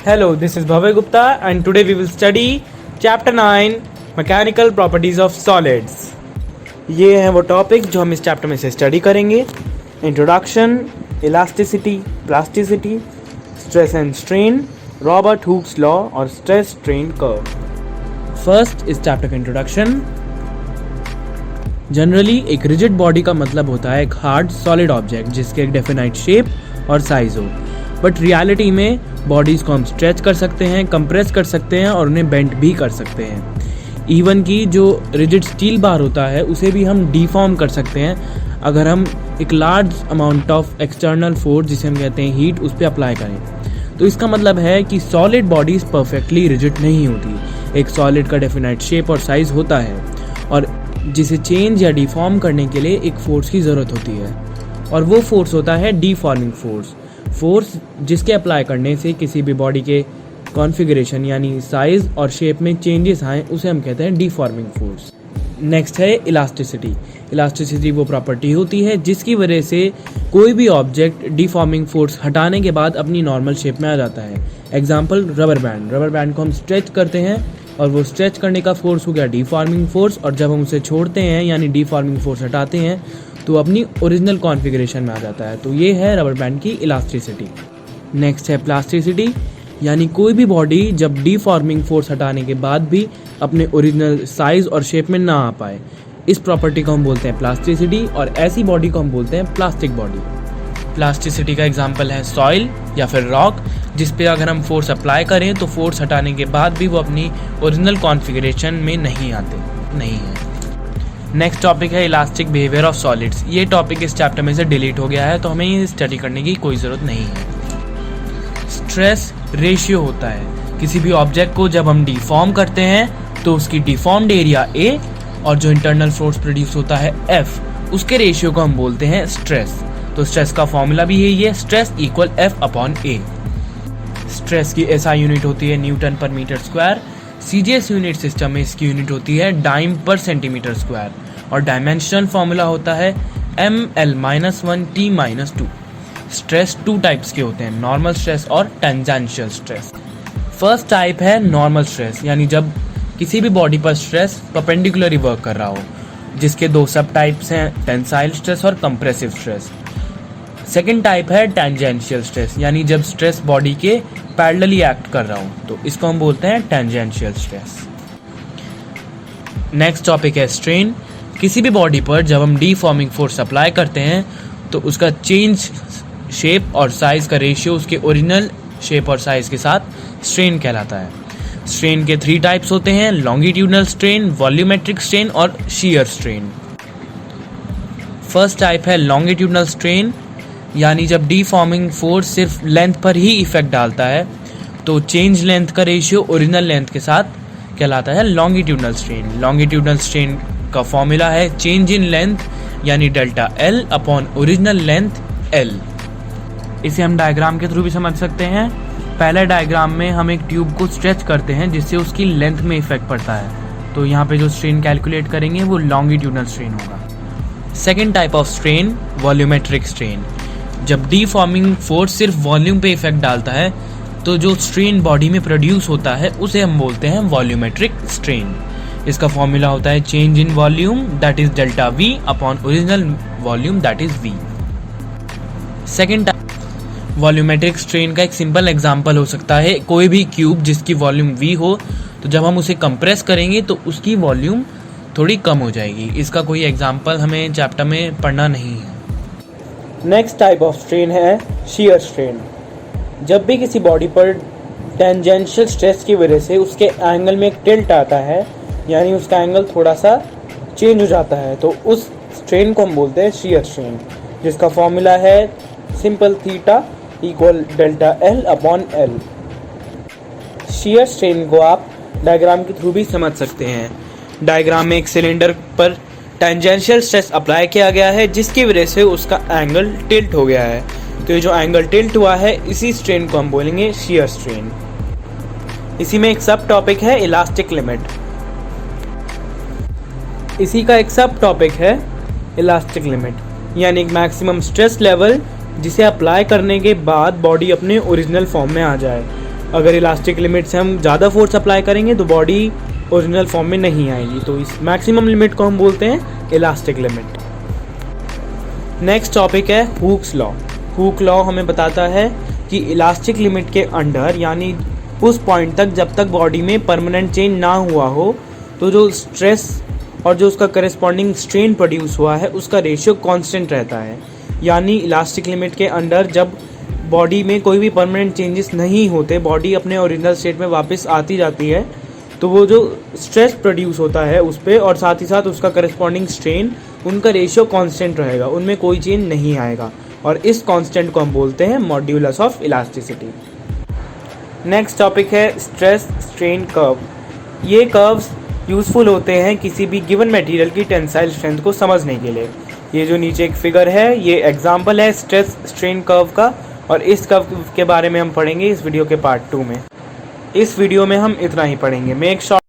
Hello, this is Bhavay Gupta and today we will study Chapter 9 Mechanical Properties of Solids. ये हैं वो topic जो हम इस चैप्टर में से स्टडी करेंगे. Introduction, elasticity, plasticity, stress and strain, Robert Hooke's law और स्ट्रेस स्ट्रेन कर्व. फर्स्ट इस चैप्टर का इंट्रोडक्शन. जनरली एक रिजिड बॉडी का मतलब होता है एक हार्ड सॉलिड ऑब्जेक्ट जिसके एक डेफिनाइट शेप और साइज हो. बट रियलिटी में बॉडीज़ को हम स्ट्रेच कर सकते हैं, कंप्रेस कर सकते हैं और उन्हें बेंड भी कर सकते हैं. इवन की जो रिजिड स्टील बार होता है उसे भी हम डिफॉर्म कर सकते हैं अगर हम एक large amount of external force जिसे हम कहते हैं हीट उस पर अप्लाई करें. तो इसका मतलब है कि सॉलिड बॉडीज़ परफेक्टली रिजिड नहीं होती. एक सॉलिड का डेफिनाइट शेप और साइज़ होता है और जिसे चेंज या डिफॉर्म करने के लिए एक फोर्स की ज़रूरत होती है और वो फोर्स होता है डिफॉर्मिंग फोर्स जिसके अप्लाई करने से किसी भी बॉडी के कॉन्फ़िगरेशन यानी साइज़ और शेप में चेंजेस आए उसे हम कहते हैं डिफॉर्मिंग फोर्स. नेक्स्ट है इलास्टिसिटी. इलास्टिसिटी वो प्रॉपर्टी होती है जिसकी वजह से कोई भी ऑब्जेक्ट डिफॉर्मिंग फोर्स हटाने के बाद अपनी नॉर्मल शेप में आ जाता है. एग्जाम्पल रबर बैंड को हम स्ट्रेच करते हैं और वो स्ट्रेच करने का फोर्स हो गया डिफॉर्मिंग फोर्स और जब हम उसे छोड़ते हैं यानी डिफॉर्मिंग फोर्स हटाते हैं तो अपनी ओरिजिनल कॉन्फ़िगरेशन में आ जाता है. तो ये है रबर बैंड की इलास्टिसिटी. नेक्स्ट है प्लास्टिसिटी, यानी कोई भी बॉडी जब डिफॉर्मिंग फोर्स हटाने के बाद भी अपने ओरिजिनल साइज़ और शेप में ना आ पाए, इस प्रॉपर्टी को हम बोलते हैं प्लास्टिसिटी और ऐसी बॉडी को हम बोलते हैं प्लास्टिक बॉडी. प्लास्टिसिटी का एग्जांपल है सॉइल या फिर रॉक, जिस पे अगर हम फोर्स अप्लाई करें तो फोर्स हटाने के बाद भी वो अपनी ओरिजिनल कॉन्फ़िगरेशन में नहीं है. नेक्स्ट टॉपिक है इलास्टिक बिहेवियर ऑफ सॉलिड्स. ये टॉपिक इस चैप्टर में से डिलीट हो गया है तो हमें ये स्टडी करने की कोई ज़रूरत नहीं है. स्ट्रेस रेशियो होता है किसी भी ऑब्जेक्ट को जब हम डिफॉर्म करते हैं तो उसकी डिफॉर्म्ड एरिया A और जो इंटरनल फोर्स प्रोड्यूस होता है F, उसके रेशियो को हम बोलते हैं स्ट्रेस. तो स्ट्रेस का फॉर्मूला भी यही है, स्ट्रेस इक्वल F/A. स्ट्रेस की SI यूनिट होती है न्यूटन पर metre square. CGS unit system में इसकी यूनिट होती है डाइम पर सेंटीमीटर स्क्वायर और डायमेंशनल फॉर्मूला होता है ml-1t-2. स्ट्रेस टू टाइप्स के होते हैं, नॉर्मल स्ट्रेस और टेंजेंशियल स्ट्रेस. फर्स्ट टाइप है नॉर्मल स्ट्रेस, यानी जब किसी भी बॉडी पर स्ट्रेस परपेंडिकुलरली वर्क कर रहा हो, जिसके दो सब टाइप्स हैं, टेंसाइल स्ट्रेस और कंप्रेसिव स्ट्रेस. सेकेंड टाइप है टेंजेंशियल स्ट्रेस, यानी जब स्ट्रेस बॉडी के पैरेलली एक्ट कर रहा हो, तो इसको हम बोलते हैं टेंजेंशियल स्ट्रेस. नेक्स्ट टॉपिक है स्ट्रेन. किसी भी बॉडी पर जब हम डिफॉर्मिंग फोर्स अप्लाई करते हैं तो उसका चेंज शेप और साइज का रेशियो उसके ओरिजिनल शेप और साइज के साथ स्ट्रेन कहलाता है. स्ट्रेन के 3 टाइप्स होते हैं, लॉन्गिट्यूडनल स्ट्रेन, वॉल्यूमेट्रिक स्ट्रेन और शीयर स्ट्रेन. फर्स्ट टाइप है लॉन्गिट्यूडनल स्ट्रेन, यानी जब डिफॉर्मिंग फोर्स सिर्फ लेंथ पर ही इफेक्ट डालता है तो चेंज लेंथ का रेशियो ओरिजिनल लेंथ के साथ कहलाता है लॉन्गिट्यूडनल स्ट्रेन. लॉन्गिट्यूडनल स्ट्रेन का फॉर्मूला है चेंज इन लेंथ यानी delta L upon original length L. इसे हम डायग्राम के थ्रू भी समझ सकते हैं. पहले डायग्राम में हम एक ट्यूब को स्ट्रेच करते हैं जिससे उसकी लेंथ में इफेक्ट पड़ता है, तो यहाँ पे जो स्ट्रेन कैलकुलेट करेंगे वो लॉन्गिट्यूडनल स्ट्रेन होगा. Second type of strain volumetric strain. जब डिफॉर्मिंग फोर्स सिर्फ वॉल्यूम पे इफेक्ट डालता है तो जो स्ट्रेन बॉडी में प्रोड्यूस होता है उसे हम बोलते हैं वॉल्यूमेट्रिक स्ट्रेन. इसका फॉर्मूला होता है change in volume that is delta V upon original volume that is V. Second volumetric strain का एक सिंपल एग्जांपल हो सकता है कोई भी क्यूब जिसकी वॉल्यूम V हो, तो जब हम उसे कंप्रेस करेंगे तो उसकी वॉल्यूम थोड़ी कम हो जाएगी. इसका कोई एग्जांपल हमें चैप्टर में पढ़ना नहीं है. नेक्स्ट टाइप ऑफ स्ट्रेन है शीयर स्ट्रेन. जब भी किसी बॉडी पर टेंजेंशियल स्ट्रेस की वजह से उसके एंगल में एक टिल्ट आता है, यानी उसका एंगल थोड़ा सा चेंज हो जाता है, तो उस स्ट्रेन को हम बोलते हैं शीयर स्ट्रेन, जिसका फॉर्मूला है simple theta equal delta L upon L. Shear strain को आप डायग्राम के थ्रू भी समझ सकते हैं. डायग्राम में एक सिलेंडर पर टेंजेंशियल स्ट्रेस अप्लाई किया गया है जिसकी वजह से उसका एंगल टिल्ट हो गया है, तो ये जो एंगल टिल्ट हुआ है इसी स्ट्रेन को हम बोलेंगे शीयर स्ट्रेन. इसी में एक सब टॉपिक है इलास्टिक लिमिट. इसी का एक सब टॉपिक है इलास्टिक लिमिट, यानी एक मैक्सिमम स्ट्रेस लेवल जिसे अप्लाई करने के बाद बॉडी अपने ओरिजिनल फॉर्म में आ जाए. अगर इलास्टिक लिमिट से हम ज़्यादा फोर्स अप्लाई करेंगे तो बॉडी ओरिजिनल फॉर्म में नहीं आएगी, तो इस मैक्सिमम लिमिट को हम बोलते हैं इलास्टिक लिमिट। नेक्स्ट टॉपिक है हुक्स लॉ। हुक लॉ हमें बताता है कि इलास्टिक लिमिट के अंडर, यानी उस पॉइंट तक जब तक बॉडी में परमानेंट चेंज ना हुआ हो, तो जो स्ट्रेस और जो उसका करस्पॉन्डिंग स्ट्रेन प्रोड्यूस हुआ है उसका रेशियो कांस्टेंट रहता है। यानी इलास्टिक लिमिट के अंडर जब बॉडी में कोई भी परमानेंट चेंजेस नहीं होते, बॉडी अपने ओरिजिनल स्टेट में वापस आती जाती है, तो वो जो स्ट्रेस प्रोड्यूस होता है उस पर और साथ ही साथ उसका करस्पॉन्डिंग स्ट्रेन, उनका रेशियो कांस्टेंट रहेगा, उनमें कोई चेंज नहीं आएगा, और इस कांस्टेंट को हम बोलते हैं modulus of elasticity. Next topic है स्ट्रेस स्ट्रेन कर्व। ये कर्व्स यूज़फुल होते हैं किसी भी गिवन मटेरियल की टेंसाइल स्ट्रेंथ को समझने के लिए। ये जो नीचे एक फिगर है, ये एग्जांपल है स्ट्रेस स्ट्रेन कर्व का, और इस कर्व के बारे में हम पढ़ेंगे इस वीडियो के पार्ट 2 में। इस वीडियो में हम इतना ही पढ़ेंगे। Make sure